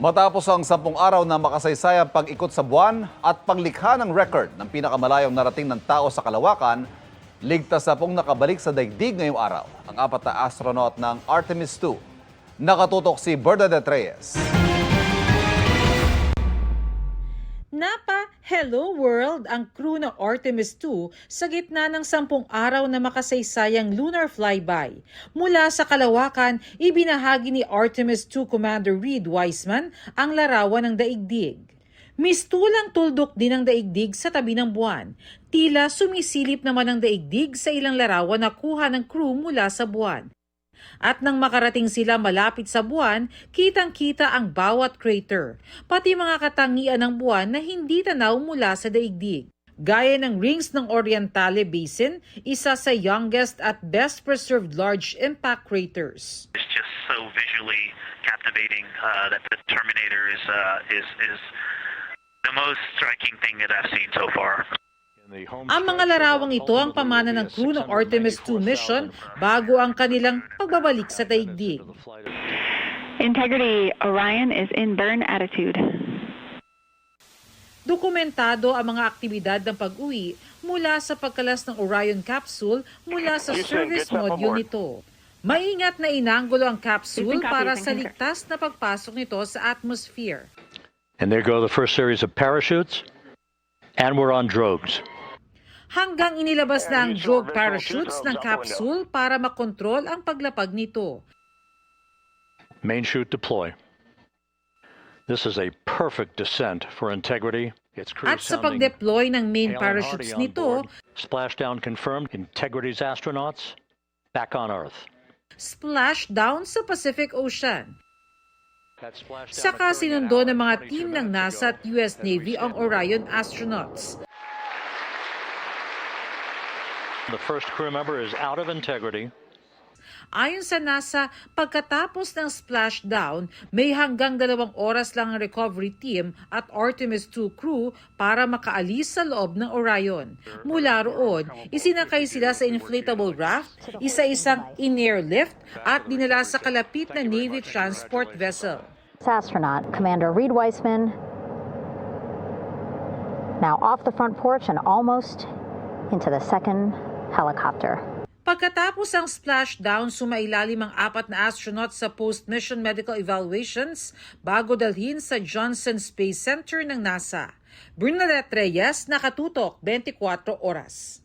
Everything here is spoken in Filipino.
Matapos ang 10 araw na makasaysayang pag-ikot sa buwan at paglikha ng record ng pinakamalayong narating ng tao sa kalawakan, ligtas na pong nakabalik sa daigdig ngayong araw ang 4 na astronaut ng Artemis II. Nakatutok si Bernadette Reyes. Hello World ang crew ng Artemis II sa gitna ng 10 araw na makasaysayang lunar flyby. Mula sa kalawakan, ibinahagi ni Artemis II Commander Reid Wiseman ang larawan ng daigdig. Mistulang tuldok din ang daigdig sa tabi ng buwan. Tila sumisilip naman ang daigdig sa ilang larawan na kuha ng crew mula sa buwan. At nang makarating sila malapit sa buwan, kitang-kita ang bawat crater, pati mga katangian ng buwan na hindi tanaw mula sa daigdig. Gaya ng rings ng Orientale Basin, isa sa youngest at best preserved large impact craters. It's just so visually captivating that the Terminator is the most striking thing that I've seen so far. Ang mga larawang ito ang pamana ng crew ng Artemis II mission bago ang kanilang pagbabalik sa daigdig. Integrity, Orion is in burn attitude. Dokumentado ang mga aktibidad ng pag-uwi mula sa pagkalas ng Orion capsule mula sa service module nito. Maingat na inanggulo ang capsule para sa ligtas na pagpasok nito sa atmosphere. And there go the first series of parachutes, and we're on drogues. Hanggang inilabas na ang drogue parachutes ng capsule para makontrol ang paglapag nito. Main chute deploy. This is a perfect descent for Integrity. Its crew At sa sounding pag-deploy ng main Hale and parachutes Hardy on nito, board. Splashdown confirmed. Integrity's astronauts back on Earth. splashdown sa Pacific Ocean. That splashdown Saka occurring sinundo an ng hour mga and 22 team ng minutes NASA ago at US as we Navy ang stand Orion by. astronauts. The first crew member is out of Integrity. Ayon sa NASA, pagkatapos ng splashdown, may hanggang 2 oras lang ang recovery team at Artemis II crew para makaalis sa loob ng Orion. Mula roon, isinakay sila sa inflatable raft, isa-isang in-air lift at dinala sa kalapit na Navy transport vessel. Astronaut Commander Reid Wiseman now off the front porch and almost into the second helicopter. Pagkatapos ang splashdown, sumailalim ang 4 na astronaut sa post-mission medical evaluations bago dalhin sa Johnson Space Center ng NASA. Bernadette Reyes, Nakatutok, 24 Oras.